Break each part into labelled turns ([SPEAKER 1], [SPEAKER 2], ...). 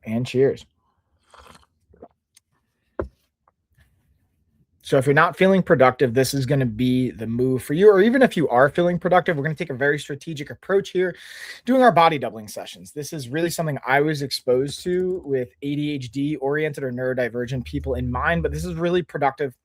[SPEAKER 1] and cheers. So if you're not feeling productive, this is going to be the move for you. Or even if you are feeling productive, we're going to take a very strategic approach here, doing our body doubling sessions. This is really something I was exposed to with ADHD oriented or neurodivergent people in mind, but this is really productive,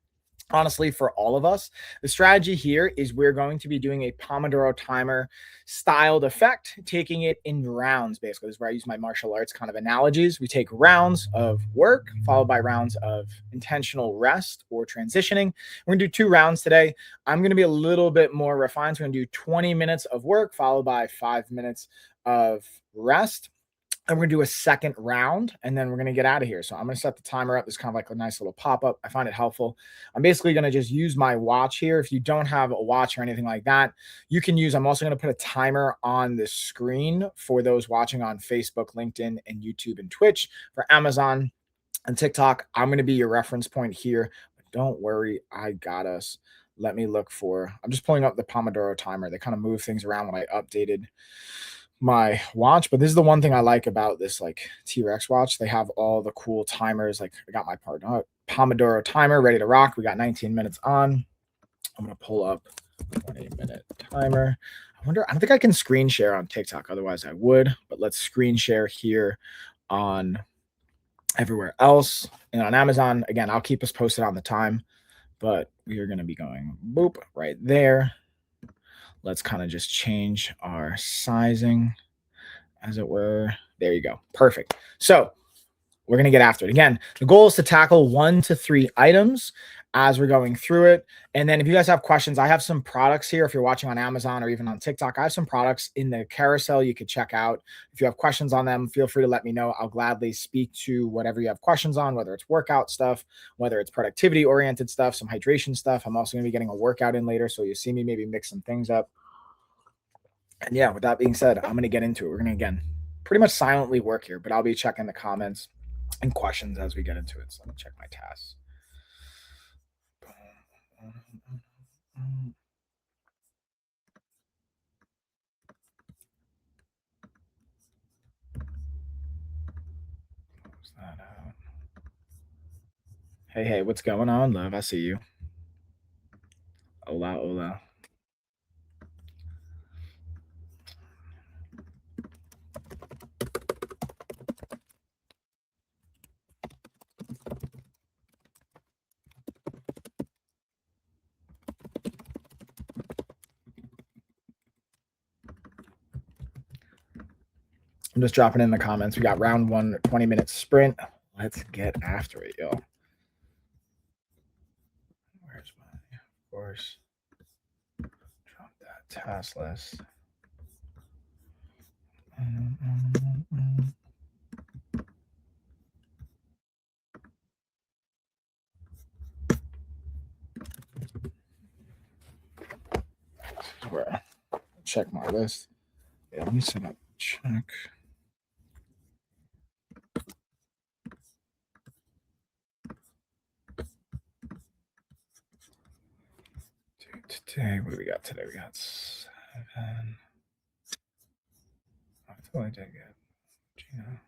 [SPEAKER 1] honestly, for all of us. The strategy here is we're going to be doing a Pomodoro timer styled effect, taking it in rounds. Basically, this is where I use my martial arts kind of analogies. We take rounds of work followed by rounds of intentional rest or transitioning. We're gonna do 2 rounds today. I'm gonna be a little bit more refined. So we're gonna do 20 minutes of work followed by 5 minutes of rest, and we're gonna do a second round, and then we're gonna get out of here. So I'm gonna set the timer up. This kind of like a nice little pop-up. I find it helpful. I'm basically gonna just use my watch here. If you don't have a watch or anything like that, you can use, I'm also gonna put a timer on the screen for those watching on Facebook, LinkedIn, and YouTube and Twitch. For Amazon and TikTok, I'm gonna be your reference point here. But don't worry, I got us. Let me look for, I'm just pulling up the Pomodoro timer. They kind of move things around when I updated my watch, but this is the one thing I like about this like T-Rex watch. They have all the cool timers. Like I got my Pomodoro timer ready to rock. We got 19 minutes on. I'm gonna pull up 20-minute timer. I don't think I can screen share on TikTok, otherwise I would, but let's screen share here on everywhere else. And on Amazon, again, I'll keep us posted on the time, but we are gonna be going boop right there. Let's kind of just change our sizing, as it were. There you go. Perfect. So we're going to get after it. Again, the goal is to tackle 1 to 3 items as we're going through it. And then if you guys have questions, I have some products here. If you're watching on Amazon or even on TikTok, I have some products in the carousel you could check out. If you have questions on them, feel free to let me know. I'll gladly speak to whatever you have questions on, whether it's workout stuff, whether it's productivity oriented stuff, some hydration stuff. I'm also going to be getting a workout in later, so you'll see me maybe mix some things up. And yeah, with that being said, I'm going to get into it. We're going to, again, pretty much silently work here, but I'll be checking the comments and questions as we get into it. So let me check my tasks. Close that out. Hey, what's going on, love? I see you. Hola, hola. I'm just dropping in the comments. We got round 1, 20-minute sprint. Let's get after it, y'all. Where's my, of course, drop that task list. This is where I check my list. Yeah, let me set up check. Today, what do we got today? We got 7. I feel like I did get Gina.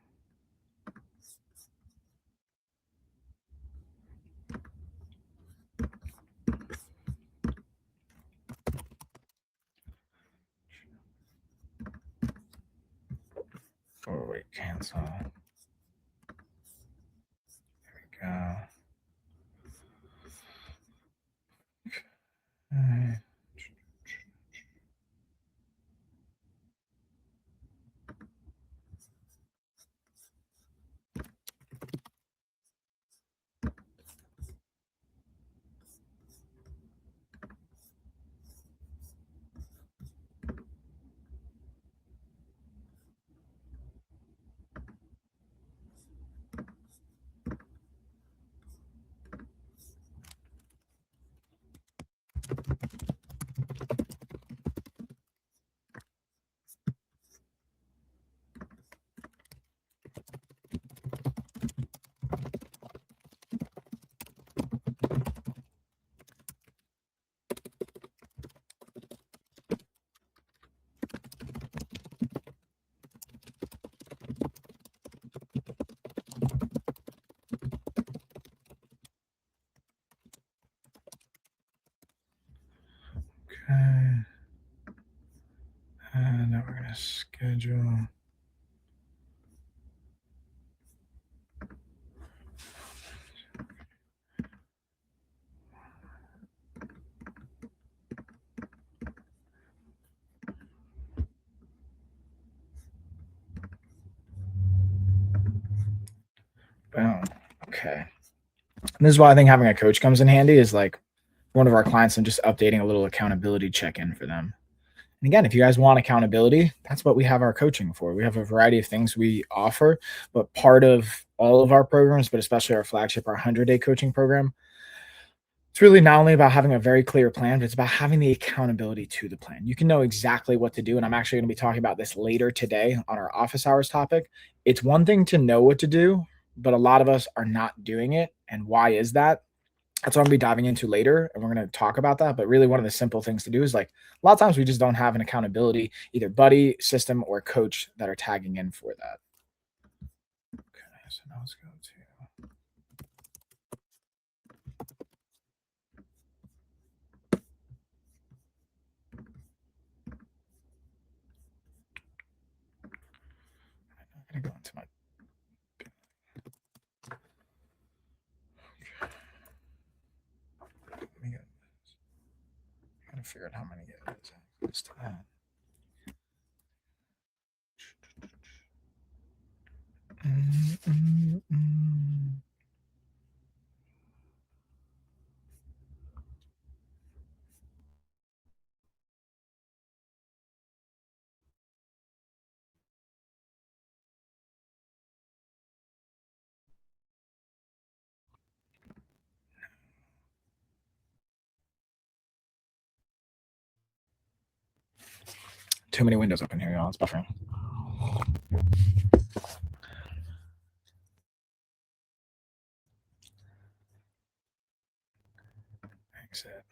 [SPEAKER 1] Oh, wait, cancel. There we go. Okay. Schedule. Boom. Okay. And this is why I think having a coach comes in handy is like one of our clients and just updating a little accountability check-in for them. And again, if you guys want accountability, that's what we have our coaching for. We have a variety of things we offer, but part of all of our programs, but especially our flagship, our 100-day coaching program, it's really not only about having a very clear plan, but it's about having the accountability to the plan. You can know exactly what to do. And I'm actually going to be talking about this later today on our office hours topic. It's one thing to know what to do, but a lot of us are not doing it. And why is that? That's what I'm gonna be diving into later, and we're gonna talk about that. But really, one of the simple things to do is like a lot of times we just don't have an accountability, either buddy, system, or coach that are tagging in for that. Okay, so now let's go to I'm gonna go into my let me get I gotta figure out how many it is. Access to that. Too many windows open here, y'all. It's buffering. Exit.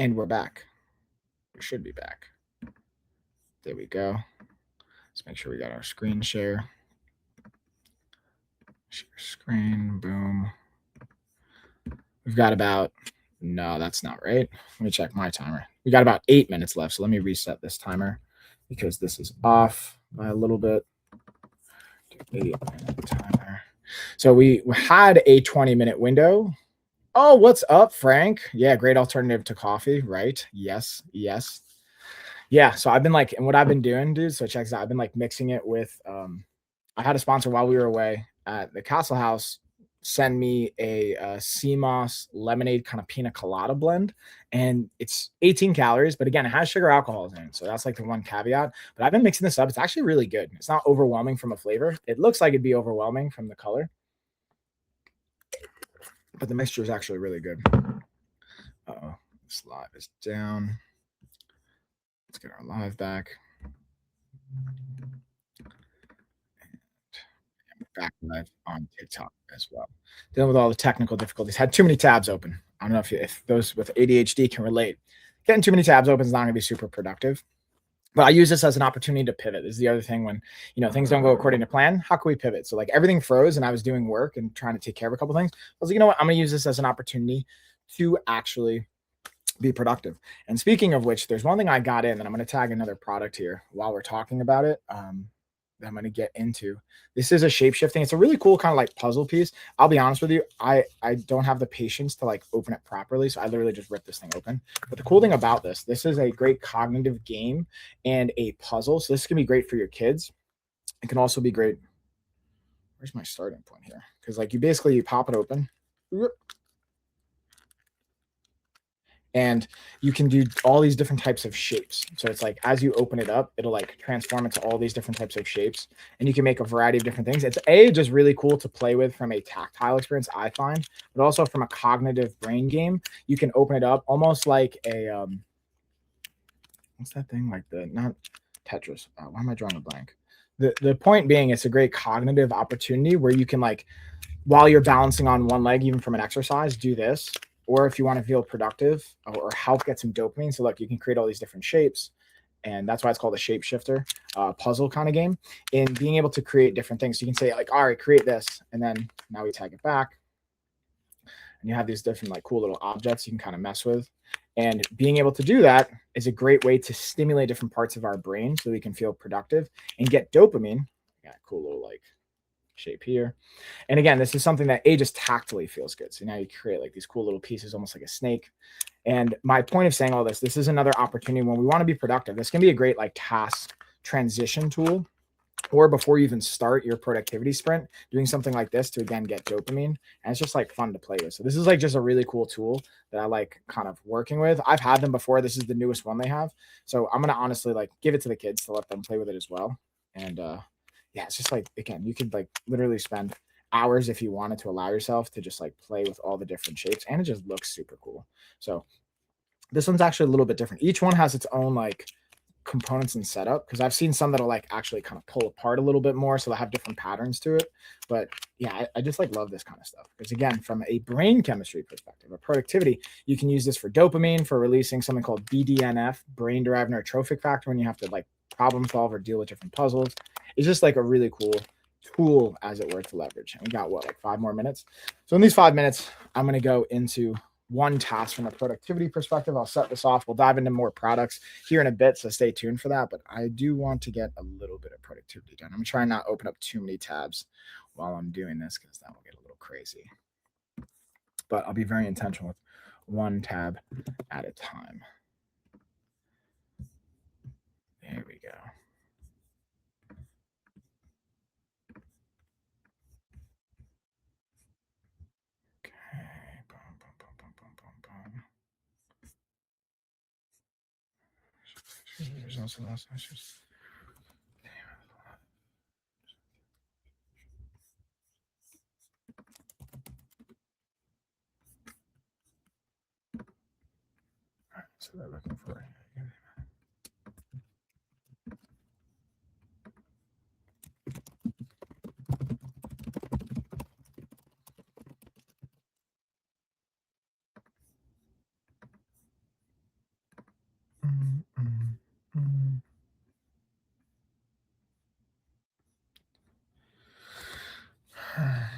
[SPEAKER 1] And we're back. We should be back. There we go. Let's make sure we got our screen share. Share screen, boom. We've got about, no, that's not right. Let me check my timer. We got about 8 minutes left. So let me reset this timer because this is off by a little bit. 8-minute timer. So we had a 20-minute window. Oh, what's up, Frank? Yeah, great alternative to coffee, right? Yes, yes. Yeah, so I've been like, and what I've been doing, dude, so check this out. I've been like mixing it with I had a sponsor while we were away at the Castle House send me a, CMOS lemonade kind of pina colada blend, and it's 18 calories, but again, it has sugar alcohols in it, so that's like the one caveat. But I've been mixing this up. It's actually really good. It's not overwhelming from a flavor. It looks like it'd be overwhelming from the color, but the mixture is actually really good. Uh-oh, this live is down. Let's get our live back. Back live on TikTok as well. Dealing with all the technical difficulties. Had too many tabs open. I don't know if those with ADHD can relate. Getting too many tabs open is not going to be super productive. But I use this as an opportunity to pivot. This is the other thing when things don't go according to plan. How can we pivot? So like everything froze, and I was doing work and trying to take care of a couple things. I was like, you know what? I'm going to use this as an opportunity to actually be productive. And speaking of which, there's one thing I got in, and I'm going to tag another product here while we're talking about it. That I'm going to get into. This is a shape shifting. It's a really cool kind of like puzzle piece. I'll be honest with you. I don't have the patience to like open it properly. So I literally just ripped this thing open. But the cool thing about this is a great cognitive game and a puzzle. So this can be great for your kids. It can also be great. Where's my starting point here? Because like you pop it open. And you can do all these different types of shapes. So it's like as you open it up, it'll like transform into all these different types of shapes, and you can make a variety of different things. It's just really cool to play with from a tactile experience, I find, but also from a cognitive brain game. You can open it up almost like a what's that thing, like the not Tetris? Why am I drawing a blank? The point being, it's a great cognitive opportunity where you can like, while you're balancing on one leg, even from an exercise, do this. Or if you want to feel productive or help get some dopamine. So look, you can create all these different shapes. And that's why it's called a shapeshifter puzzle kind of game. In being able to create different things. So you can say like, all right, create this. And then now we tag it back. And you have these different like cool little objects you can kind of mess with. And being able to do that is a great way to stimulate different parts of our brain so we can feel productive and get dopamine. Got a cool little like shape here. And again, this is something that just tactily feels good. So now you create like these cool little pieces, almost like a snake. And my point of saying all this is another opportunity when we want to be productive. This can be a great like task transition tool, or before you even start your productivity sprint, doing something like this to again get dopamine. And it's just like fun to play with. So this is like just a really cool tool that I like kind of working with. I've had them before. This is the newest one they have. So I'm going to honestly like give it to the kids to let them play with it as well. And yeah, it's just like, again, you could like literally spend hours if you wanted to allow yourself to just like play with all the different shapes, and it just looks super cool. So this one's actually a little bit different. Each one has its own like components and setup, because I've seen some that'll like actually kind of pull apart a little bit more, so they'll have different patterns to it. But yeah, I just like love this kind of stuff because again, from a brain chemistry perspective, a productivity, you can use this for dopamine, for releasing something called BDNF, brain derived neurotrophic factor, when you have to like problem solve or deal with different puzzles. It's just like a really cool tool, as it were, to leverage. And we got what, like 5 more minutes. So in these 5 minutes, I'm going to go into one task from a productivity perspective. I'll set this off. We'll dive into more products here in a bit, so stay tuned for that. But I do want to get a little bit of productivity done. I'm trying not to open up too many tabs while I'm doing this, because that will get a little crazy. But I'll be very intentional with one tab at a time. There we go. Okay. Boom, boom, boom, boom, boom, boom, boom. There's also lots of issues. All right, so they're looking for. Here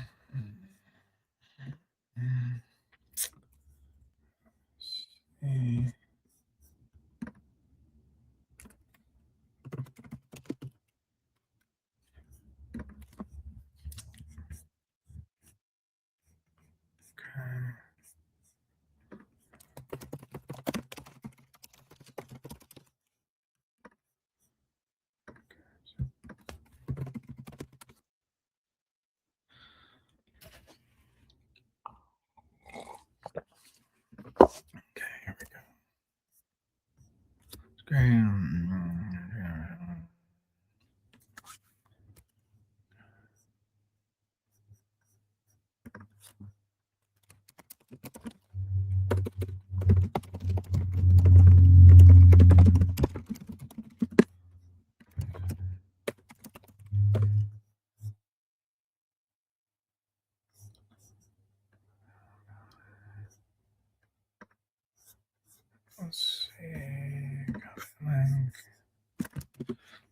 [SPEAKER 1] we go. Let's see.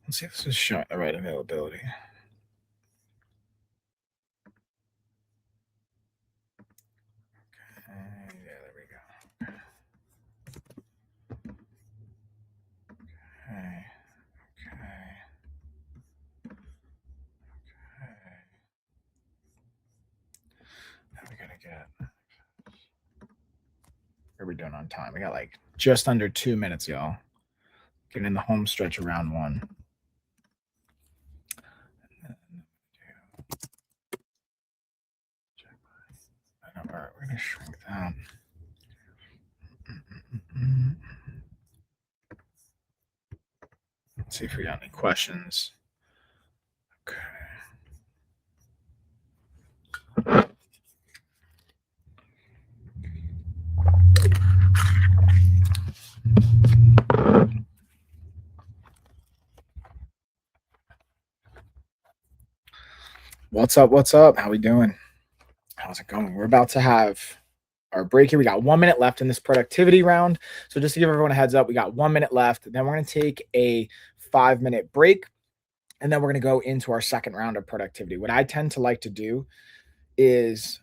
[SPEAKER 1] Let's see if this is showing the right availability. Yeah, there we go. Okay. Okay. Okay. Now we gotta get. What are we doing on time? We got like just under 2 minutes, y'all. Getting in the home stretch of round one. All right, we're gonna shrink that. Let's see if we got any questions. Okay. What's up? What's up? How we doing? How's it going? We're about to have our break here. We got 1 minute left in this productivity round. So just to give everyone a heads up, we got 1 minute left. Then we're going to take a 5 minute break. And then we're going to go into our second round of productivity. What I tend to like to do is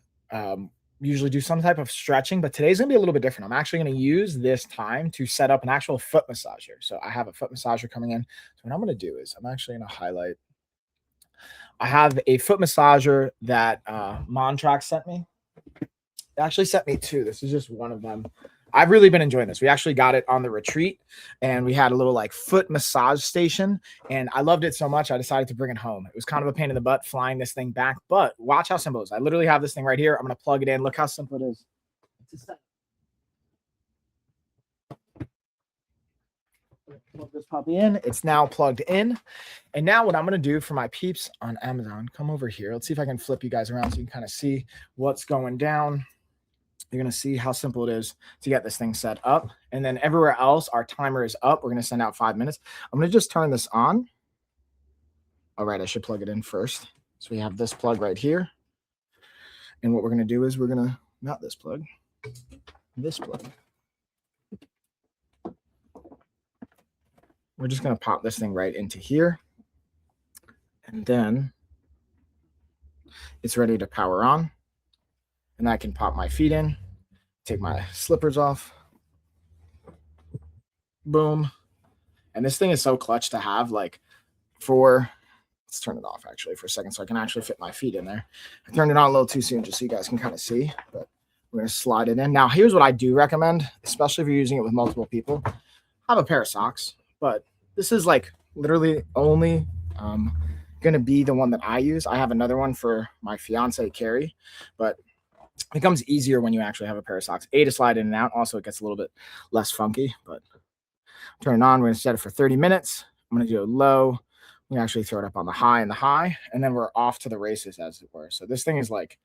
[SPEAKER 1] usually do some type of stretching, but today's going to be a little bit different. I'm actually going to use this time to set up an actual foot massager. So I have a foot massager coming in. So what I'm going to do is I'm actually going to highlight. I have a foot massager that Montrax sent me. They actually sent me two. This is just one of them. I've really been enjoying this. We actually got it on the retreat and we had a little like foot massage station and I loved it so much. I decided to bring it home. It was kind of a pain in the butt flying this thing back, but watch how simple it is. I literally have this thing right here. I'm going to plug it in. Look how simple it is. Plug this puppy in. It's now plugged in. And now what I'm going to do for my peeps on Amazon, come over here. Let's see if I can flip you guys around so you can kind of see what's going down. You're going to see how simple it is to get this thing set up. And then everywhere else, our timer is up. We're going to send out 5 minutes. I'm going to just turn this on. All right, I should plug it in first. So we have this plug right here. And what we're going to do is we're going to, not this plug, this plug. We're just going to pop this thing right into here. And then it's ready to power on. And I can pop my feet in, take my slippers off. Boom. And this thing is so clutch to have, like, let's turn it off actually for a second so I can actually fit my feet in there. I turned it on a little too soon just so you guys can kind of see, but we're going to slide it in. Now, here's what I do recommend, especially if you're using it with multiple people. Have a pair of socks, but this is like literally only going to be the one that I use. I have another one for my fiance, Carrie, but it becomes easier when you actually have a pair of socks. To slide in and out. Also, it gets a little bit less funky, but turn it on. We're going to set it for 30 minutes. I'm going to do it low. We actually throw it up on the high, and then we're off to the races, as it were. So this thing is like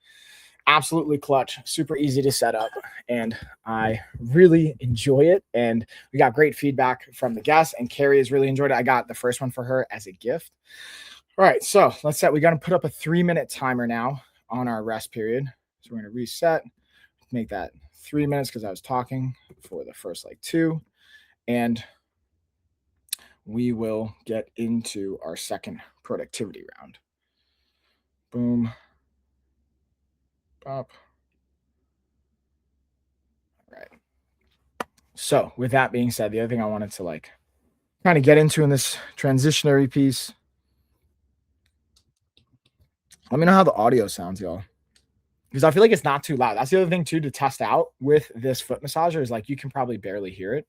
[SPEAKER 1] absolutely clutch, super easy to set up, and I really enjoy it. And we got great feedback from the guests, and Carrie has really enjoyed it. I got the first one for her as a gift. All right, so let's set. We got to put up a 3-minute timer now on our rest period. So we're going to reset, make that 3 minutes because I was talking for the first like 2, and we will get into our second productivity round. Boom. Up. All right. So with that being said, the other thing I wanted to like kind of get into in this transitionary piece, let me know how the audio sounds, y'all. Because I feel like it's not too loud. That's the other thing too to test out with this foot massager is like you can probably barely hear it.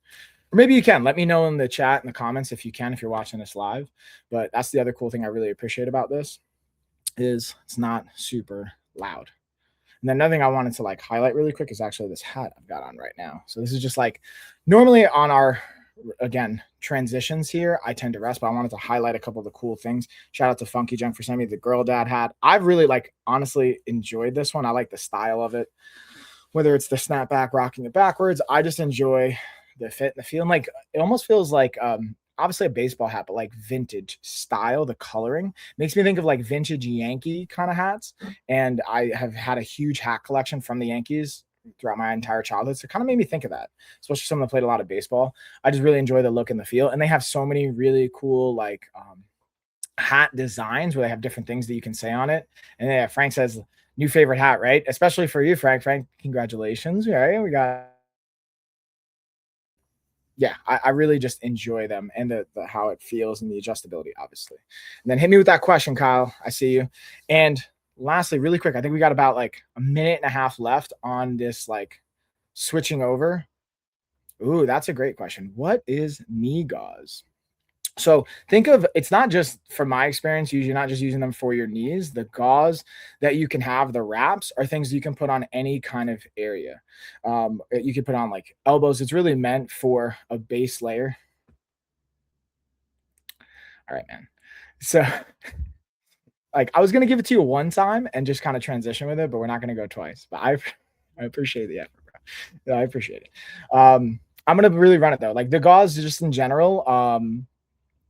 [SPEAKER 1] Or maybe you can. Let me know in the chat in the comments if you can, if you're watching this live. But that's the other cool thing I really appreciate about this is it's not super loud. And then another thing I wanted to like highlight really quick is actually this hat I've got on right now. So this is just like normally on our, again, transitions here, I tend to rest, but I wanted to highlight a couple of the cool things. Shout out to Funky Junk for sending me the girl dad hat. I've really like honestly enjoyed this one. I like the style of it, whether it's the snapback, rocking it backwards. I just enjoy the fit and the feel. And like it almost feels like obviously a baseball hat, but like vintage style. The coloring makes me think of like vintage Yankee kind of hats. And I have had a huge hat collection from the Yankees throughout my entire childhood. So it kind of made me think of that, especially someone that played a lot of baseball. I just really enjoy the look and the feel. And they have so many really cool like hat designs where they have different things that you can say on it. And yeah, Frank says new favorite hat, right? Especially for you, Frank. Frank, congratulations. All right, we got yeah, I really just enjoy them and the how it feels and the adjustability, obviously. And then hit me with that question, Kyle. I see you. And lastly, really quick, I think we got about like a minute and a half left on this, like switching over. Ooh, that's a great question. What is knee gauze? So think of it's not just from my experience, usually not just using them for your knees. The gauze that you can have, the wraps are things you can put on any kind of area. You can put on like elbows. It's really meant for a base layer. All right, man. So like I was gonna give it to you one time and just kind of transition with it, but we're not gonna go twice. But I appreciate the effort, bro. Yeah, I appreciate it. I'm gonna really run it though. Like the gauze just in general.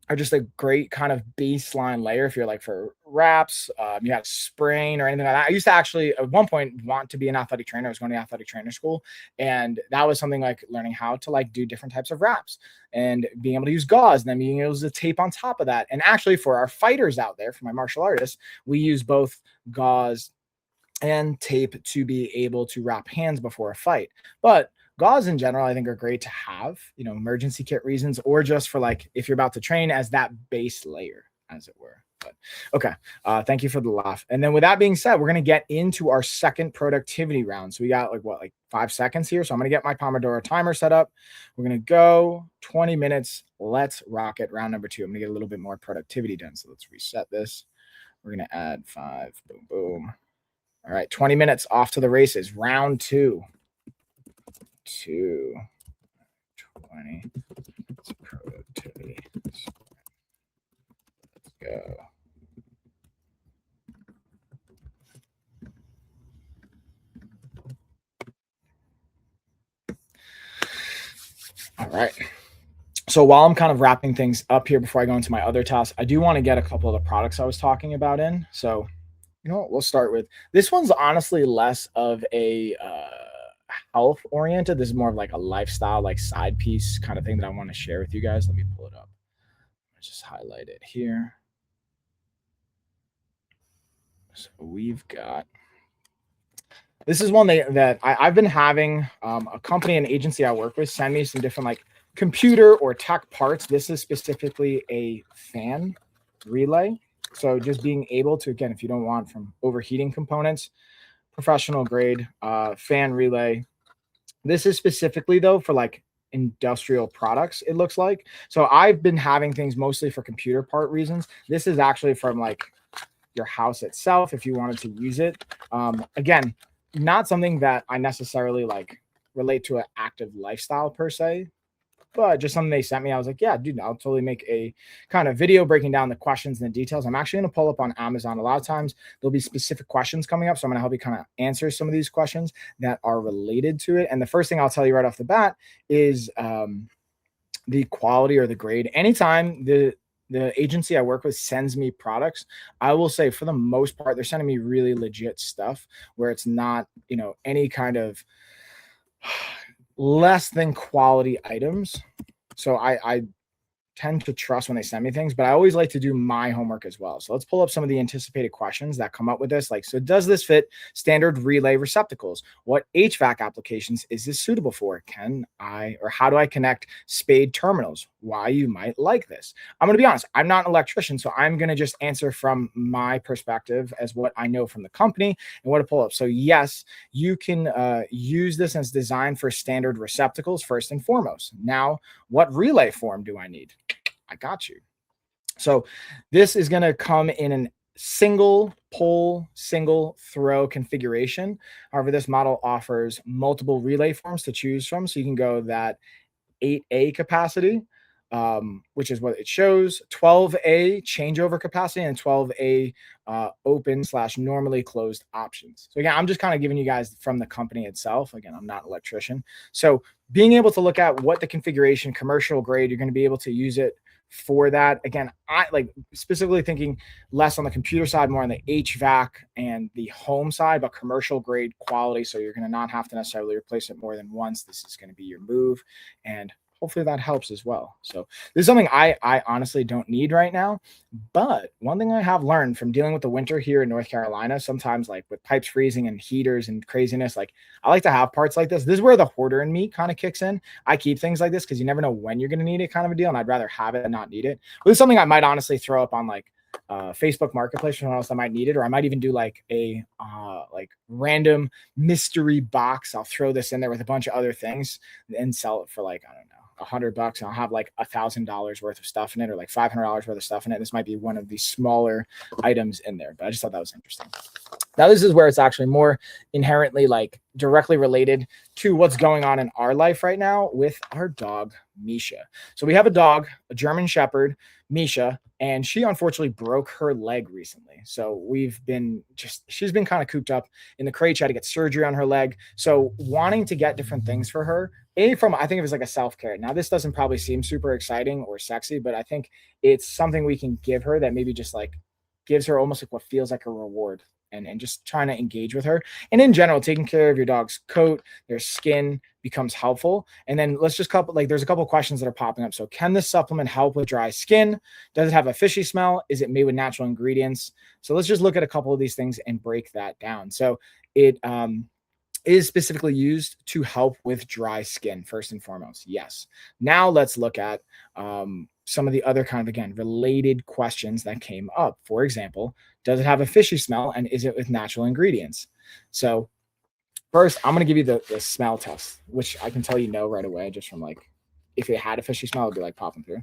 [SPEAKER 1] Are just a great kind of baseline layer if you're like for wraps, you had a sprain or anything like that. I used to actually at one point want to be an athletic trainer. I was going to athletic trainer school, and that was something like learning how to like do different types of wraps and being able to use gauze and then being able to tape on top of that. And actually for our fighters out there, for my martial artists, we use both gauze and tape to be able to wrap hands before a fight. But gauze in general, I think are great to have, emergency kit reasons, or just for like if you're about to train as that base layer, as it were. But okay, thank you for the laugh. And then with that being said, we're gonna get into our second productivity round. So we got like 5 seconds here. So I'm gonna get my Pomodoro timer set up. We're gonna go 20 minutes. Let's rock it. Round number 2. I'm gonna get a little bit more productivity done. So let's reset this. We're gonna add 5. Boom, boom. All right, 20 minutes off to the races. Round 2. 20 productivity. Let's go. All right. So while I'm kind of wrapping things up here before I go into my other tasks, I do want to get a couple of the products I was talking about in. So, you know what? We'll start with this one's honestly less of a health oriented. This is more of like a lifestyle, like side piece kind of thing that I want to share with you guys. Let me pull it up. Let's just highlight it here. So we've got this is one that I've been having a company and agency I work with send me some different like computer or tech parts. This is specifically a fan relay. So just being able to, again, if you don't want from overheating components, professional grade fan relay. This is specifically though for like industrial products, it looks like. So I've been having things mostly for computer part reasons. This is actually from like your house itself if you wanted to use it. Again, not something that I necessarily like relate to an active lifestyle per se, but just something they sent me. I was like, yeah, dude, I'll totally make a kind of video breaking down the questions and the details. I'm actually going to pull up on Amazon. A lot of times there'll be specific questions coming up. So I'm going to help you kind of answer some of these questions that are related to it. And the first thing I'll tell you right off the bat is the quality or the grade. Anytime the agency I work with sends me products, I will say for the most part, they're sending me really legit stuff where it's not, any kind of less than quality items. So I tend to trust when they send me things, but I always like to do my homework as well. So let's pull up some of the anticipated questions that come up with this. Like, so does this fit standard relay receptacles? What HVAC applications is this suitable for? Can I, or how do I connect spade terminals? Why you might like this? I'm going to be honest, I'm not an electrician, so I'm going to just answer from my perspective as what I know from the company and what to pull up. So yes, you can use this as designed for standard receptacles first and foremost. Now, what relay form do I need? I got you. So this is going to come in an single pole, single throw configuration. However, this model offers multiple relay forms to choose from. So you can go that 8A capacity, which is what it shows, 12A changeover capacity, and 12A open / normally closed options. So again, I'm just kind of giving you guys from the company itself. Again, I'm not an electrician. So being able to look at what the configuration, commercial grade, you're going to be able to use it for that. Again, I like specifically thinking less on the computer side, more on the HVAC and the home side, but commercial grade quality. So you're going to not have to necessarily replace it more than once. This is going to be your move, and hopefully that helps as well. So this is something I honestly don't need right now. But one thing I have learned from dealing with the winter here in North Carolina, sometimes like with pipes freezing and heaters and craziness, like I like to have parts like this. This is where the hoarder in me kind of kicks in. I keep things like this because you never know when you're going to need it, kind of a deal. And I'd rather have it than not need it. But it's something I might honestly throw up on like Facebook Marketplace for someone else that might need it, or I might even do like a like random mystery box. I'll throw this in there with a bunch of other things and sell it for like, I don't know, $100, and I'll have like $1,000 worth of stuff in it, or like $500 worth of stuff in it. This might be one of the smaller items in there, but I just thought that was interesting. Now, this is where it's actually more inherently like directly related to what's going on in our life right now with our dog, Misha. So we have a dog, a German Shepherd, Misha, and she unfortunately broke her leg recently. So she's been kind of cooped up in the crate. She had to get surgery on her leg. So wanting to get different things for her, I think it was like a self-care. Now, this doesn't probably seem super exciting or sexy, but I think it's something we can give her that maybe just like gives her almost like what feels like a reward, and just trying to engage with her. And in general, taking care of your dog's coat, their skin becomes helpful. And then let's just there's a couple of questions that are popping up. So can this supplement help with dry skin? Does it have a fishy smell? Is it made with natural ingredients? So let's just look at a couple of these things and break that down. So it is specifically used to help with dry skin, first and foremost. Yes. Now let's look at some of the other kind of, again, related questions that came up. For example, does it have a fishy smell, and is it with natural ingredients? So first, I'm going to give you the smell test, which I can tell you no right away, just from like, if it had a fishy smell, it'd be like popping through.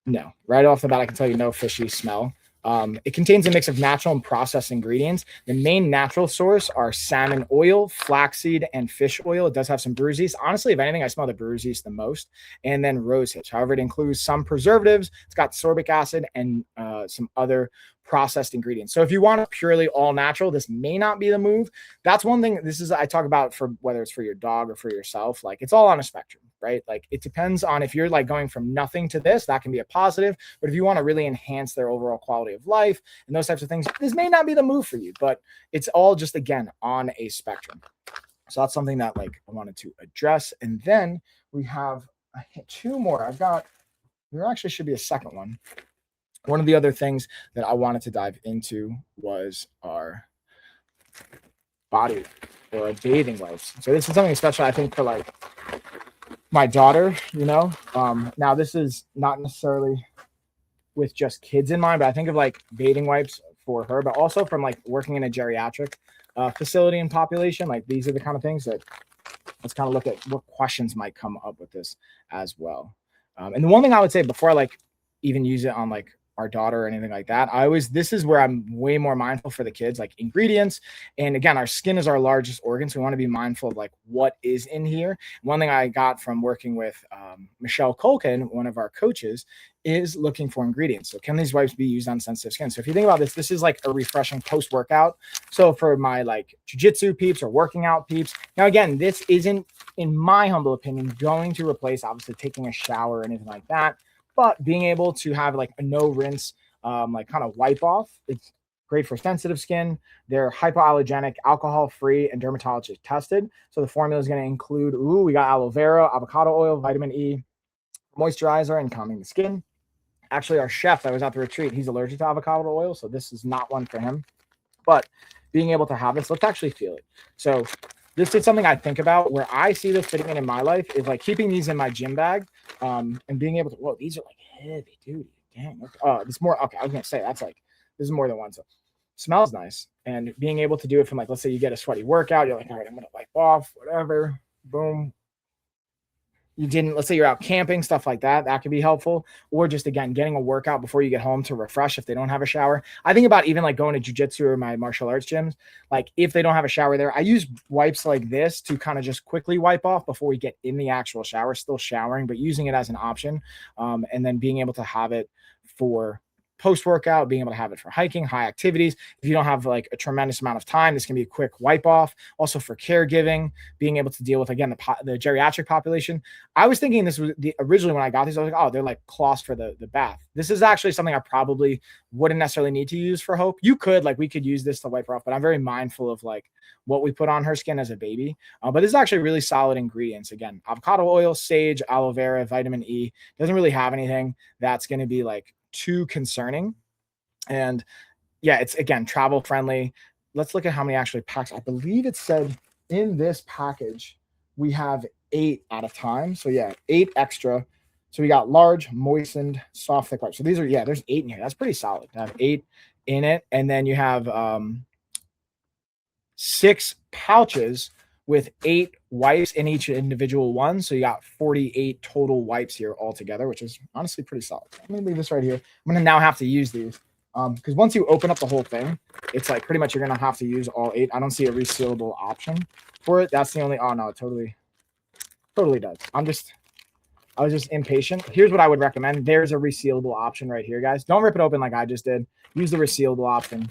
[SPEAKER 1] No, right off the bat, I can tell you no fishy smell. It contains a mix of natural and processed ingredients. The main natural source are salmon oil, flaxseed, and fish oil. It does have some brewer's yeast. Honestly, if anything, I smell the brewer's yeast the most. And then rose hips. However, it includes some preservatives. It's got sorbic acid and some other processed ingredients. So if you want it purely all natural, this may not be the move. That's one thing. I talk about for whether it's for your dog or for yourself. Like, it's all on a spectrum, right? Like, it depends on if you're like going from nothing to this, that can be a positive. But if you want to really enhance their overall quality of life and those types of things, this may not be the move for you. But it's all just, again, on a spectrum. So that's something that like I wanted to address. And then we have two more. There actually should be a second one. One of the other things that I wanted to dive into was our body or our bathing wipes. So this is something special, I think, for like my daughter, now this is not necessarily with just kids in mind, but I think of like bathing wipes for her, but also from like working in a geriatric facility and population. Like, these are the kind of things that let's kind of look at what questions might come up with this as well. And the one thing I would say before I like even use it on like our daughter or anything like that, this is where I'm way more mindful for the kids, like ingredients. And again, our skin is our largest organ, so we want to be mindful of like what is in here. One thing I got from working with Michelle Colkin, one of our coaches, is looking for ingredients. So can these wipes be used on sensitive skin? So if you think about this, this is like a refreshing post-workout. So for my like jiu-jitsu peeps or working out peeps, now again, this isn't, in my humble opinion, going to replace obviously taking a shower or anything like that. But being able to have like a no rinse, like kind of wipe off, it's great for sensitive skin. They're hypoallergenic, alcohol free, and dermatologist tested. So the formula is going to include, we got aloe vera, avocado oil, vitamin E, moisturizer and calming the skin. Actually, our chef that was at the retreat, he's allergic to avocado oil, so this is not one for him. But being able to have this, let's actually feel it. So this is something I think about where I see this fitting in my life is like keeping these in my gym bag, and being able to, whoa, these are like heavy duty. Dang. Oh, it's more. Okay, I was gonna say that's like this is more than one. So smells nice, and being able to do it from like, let's say you get a sweaty workout, you're like, all right, I'm gonna wipe off, whatever, boom. You didn't, let's say you're out camping, stuff like that, that could be helpful. Or just again, getting a workout before you get home to refresh if they don't have a shower. I think about even like going to jujitsu or my martial arts gyms. Like if they don't have a shower there, I use wipes like this to kind of just quickly wipe off before we get in the actual shower, still showering, but using it as an option. And then being able to have it for post workout, being able to have it for hiking, high activities. If you don't have like a tremendous amount of time, this can be a quick wipe off. Also for caregiving, being able to deal with, again, the geriatric population. I was thinking this was originally when I got these, I was like, oh, they're like cloths for the bath. This is actually something I probably wouldn't necessarily need to use for Hope. You could, like, we could use this to wipe her off, but I'm very mindful of like what we put on her skin as a baby. But this is actually really solid ingredients. Again, avocado oil, sage, aloe vera, vitamin E. Doesn't really have anything that's going to be like too concerning. And yeah, it's again travel friendly. Let's look at how many actually packs. I believe it said in this package we have 8 at a time. So yeah, 8 extra. So we got large, moistened, soft, thick wipes. So these are, yeah, there's 8 in here. That's pretty solid to have 8 in it. And then you have 6 pouches with 8 wipes in each individual one. So you got 48 total wipes here altogether, which is honestly pretty solid. I'm going to leave this right here. I'm going to now have to use these because once you open up the whole thing, it's like pretty much you're going to have to use all 8. I don't see a resealable option for it. That's the only, oh no, it totally does. I was just impatient. Here's what I would recommend. There's a resealable option right here, guys. Don't rip it open like I just did. Use the resealable option.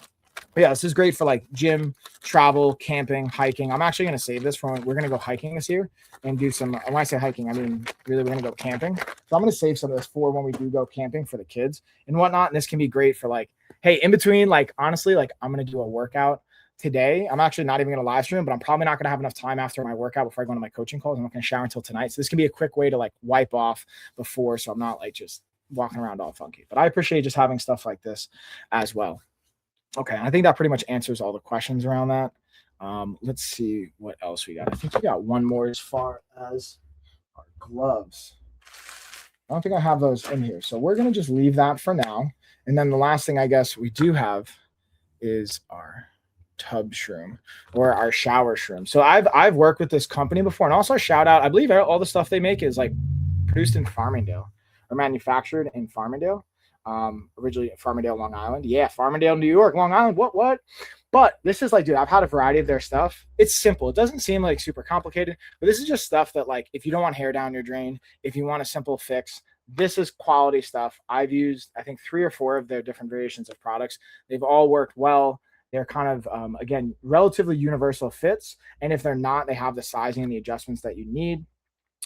[SPEAKER 1] But yeah, this is great for like gym, travel, camping, hiking. I'm actually going to save this for when we're going to go hiking this year and do some, when I say hiking, I mean, really, we're going to go camping. So I'm going to save some of this for when we do go camping for the kids and whatnot. And this can be great for like, hey, in between, like, honestly, like I'm going to do a workout today. I'm actually not even going to live stream, but I'm probably not going to have enough time after my workout before I go into my coaching calls. I'm not going to shower until tonight. So this can be a quick way to like wipe off before. So I'm not like just walking around all funky, but I appreciate just having stuff like this as well. Okay, I think that pretty much answers all the questions around that. Let's see what else we got. I think we got one more as far as our gloves. I don't think I have those in here. So we're going to just leave that for now. And then the last thing I guess we do have is our tub shroom or our shower shroom. So I've worked with this company before, and also a shout out. I believe all the stuff they make is like produced in Farmingdale or manufactured in Farmingdale. Originally Farmingdale, Long Island. Yeah, Farmingdale, New York, Long Island. What? But this is like, dude, I've had a variety of their stuff. It's simple. It doesn't seem like super complicated, but this is just stuff that like, if you don't want hair down your drain, if you want a simple fix, this is quality stuff. I've used, I think 3 or 4 of their different variations of products. They've all worked well. They're kind of, again, relatively universal fits. And if they're not, they have the sizing and the adjustments that you need.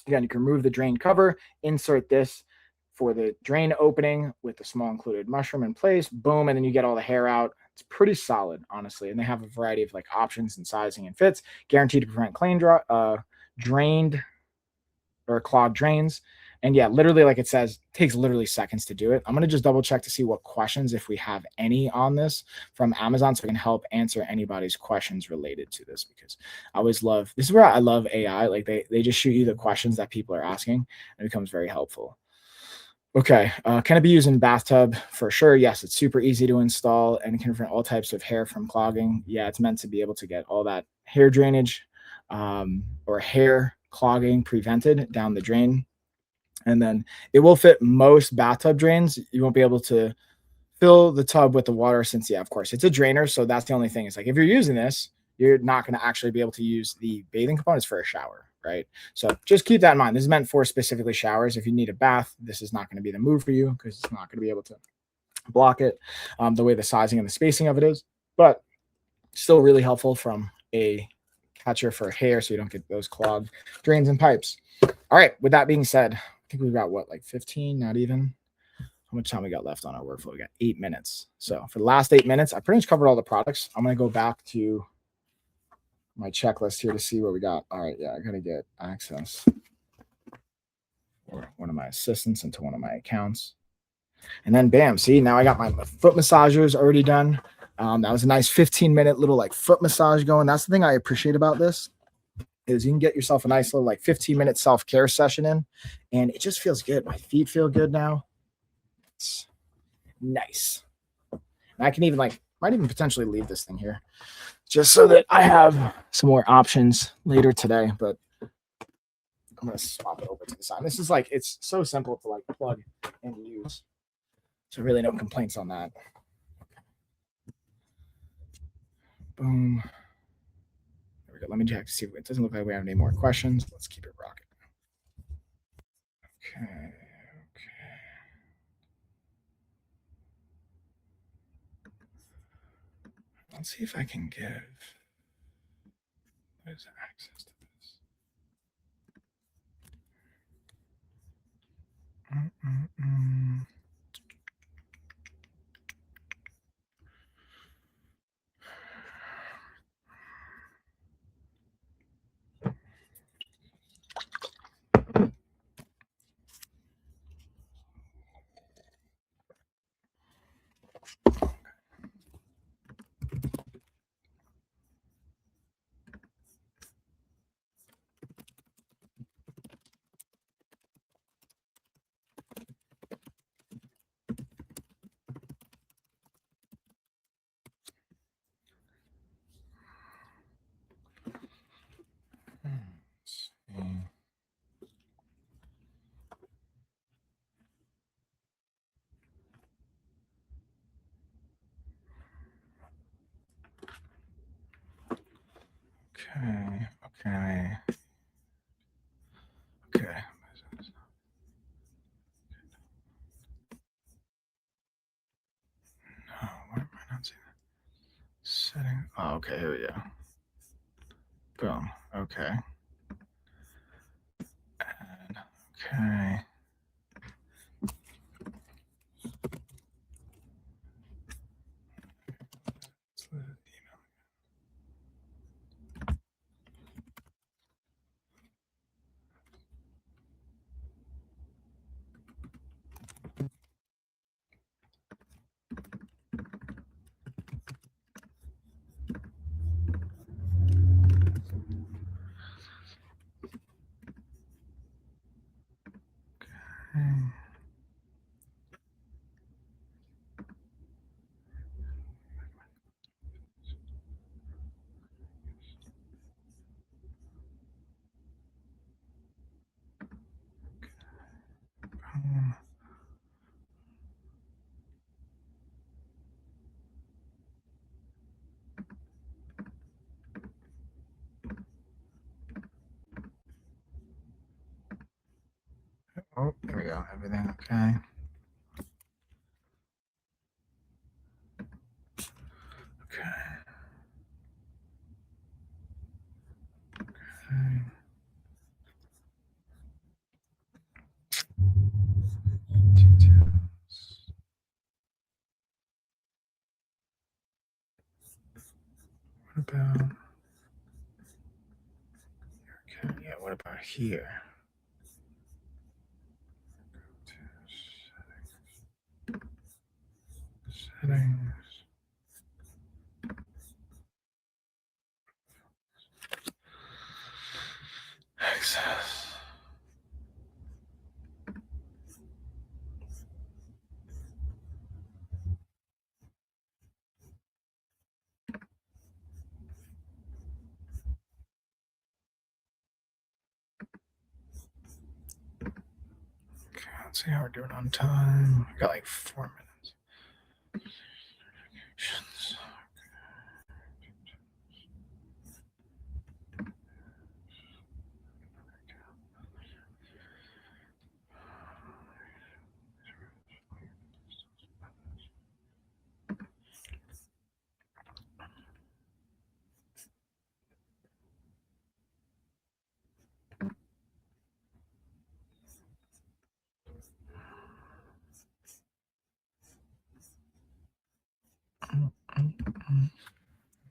[SPEAKER 1] Again, you can remove the drain cover, insert this for the drain opening with the small included mushroom in place, boom, and then you get all the hair out. It's pretty solid, honestly. And they have a variety of like options and sizing and fits, guaranteed to prevent drained or clogged drains. And yeah, literally, like it says, takes literally seconds to do it. I'm going to just double check to see what questions, if we have any on this from Amazon, so I can help answer anybody's questions related to this, because I always love, this is where I love AI. Like they just shoot you the questions that people are asking, and it becomes very helpful. Okay, can it be used in bathtub? For sure, yes. It's super easy to install and can prevent all types of hair from clogging. Yeah, it's meant to be able to get all that hair drainage or hair clogging prevented down the drain. And then it will fit most bathtub drains. You won't be able to fill the tub with the water since, yeah, of course, it's a drainer. So that's the only thing. It's like if you're using this, you're not going to actually be able to use the bathing components for a shower, right? So just keep that in mind. This is meant for specifically showers. If you need a bath, this is not going to be the move for you because it's not going to be able to block it the way the sizing and the spacing of it is. But still really helpful from a catcher for hair so you don't get those clogged drains and pipes. All right, with that being said, I think we've got what, like 15, not even? How much time we got left on our workflow? We got 8 minutes. So for the last 8 minutes, I pretty much covered all the products. I'm going to go back to my checklist here to see what we got. All right, yeah, I got to get access. or one of my assistants into one of my accounts. And then bam, see, now I got my foot massagers already done. That was a nice 15-minute little like foot massage going. That's the thing I appreciate about this is you can get yourself a nice little like 15-minute self-care session in, and it just feels good. My feet feel good now. It's nice. And I can even might even potentially leave this thing here just so that I have some more options later today, but I'm gonna swap it over to the side. This is it's so simple to like plug and use. So really no complaints on that. Boom. There we go. Let me check to see if it doesn't look like we have any more questions. Let's keep it rocking. Okay. Let's see if I can give there's access to this. Okay. Okay. Okay. No, why am I not seeing that? Setting. Oh, okay. Here we go. Boom. Okay. And, okay. Oh, there we go. Everything okay. Okay. Okay. Details. What about? Okay. Yeah. What about here? Settings. Access. Okay, let's see how we're doing on time. We got like 4 minutes.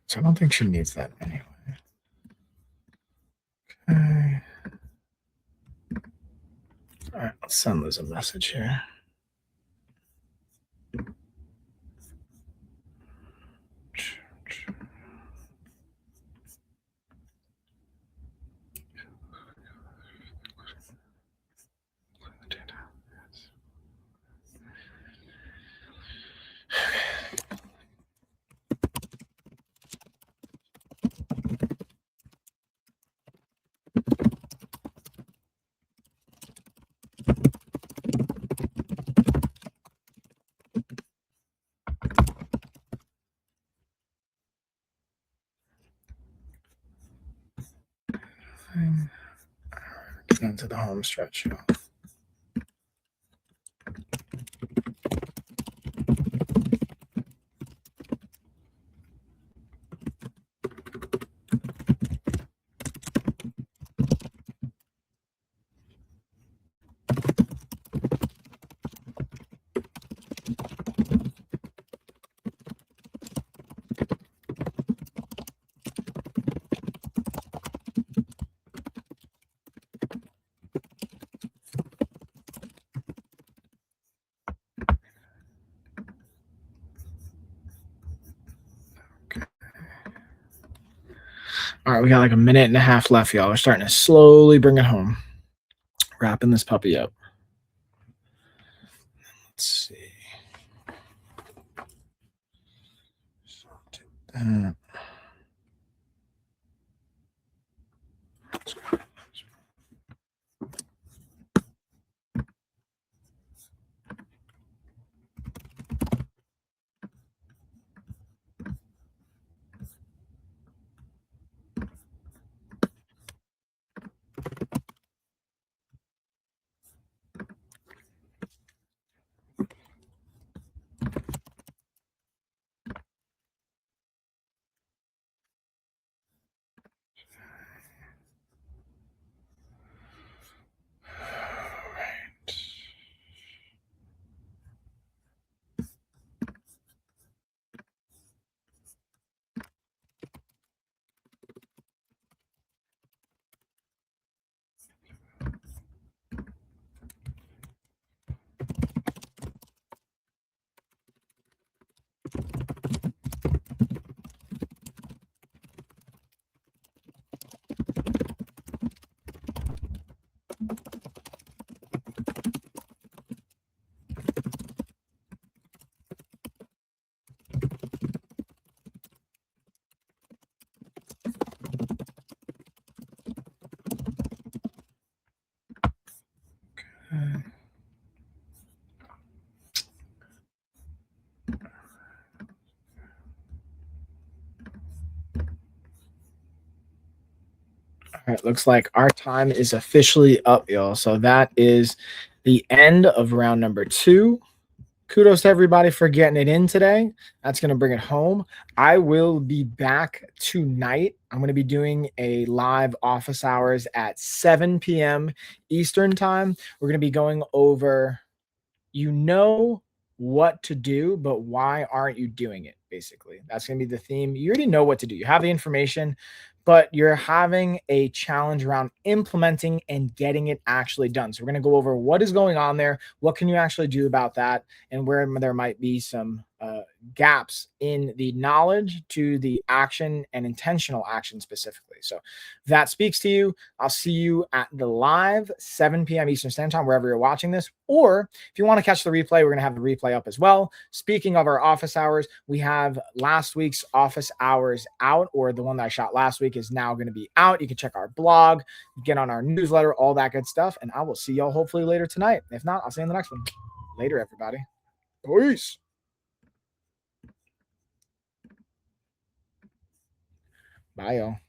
[SPEAKER 1] So I don't think she needs that anyway. Okay. All right. send Liz a message here. Get into the home stretch. All right, we got like a minute and a half left, y'all. We're starting to slowly bring it home. Wrapping this puppy up. Let's see. All right, looks like our time is officially up, y'all. So that is the end of round number 2. Kudos to everybody for getting it in today. That's going to bring it home. I will be back tonight. I'm going to be doing a live office hours at 7 p.m. Eastern time. We're going to be going over, you know what to do, but why aren't you doing it? Basically, that's going to be the theme. You already know what to do. You have the information, but you're having a challenge around implementing and getting it actually done. So we're going to go over what is going on there, what can you actually do about that, and where there might be some gaps in the knowledge to the action and intentional action specifically. So if that speaks to you, I'll see you at the live 7 p.m. Eastern Standard Time, wherever you're watching this. Or if you want to catch the replay, we're going to have the replay up as well. Speaking of our office hours, we have last week's office hours out, or the one that I shot last week is now going to be out. You can check our blog, get on our newsletter, all that good stuff. And I will see y'all hopefully later tonight. If not, I'll see you in the next one. Later, everybody. Peace. Bye, y'all.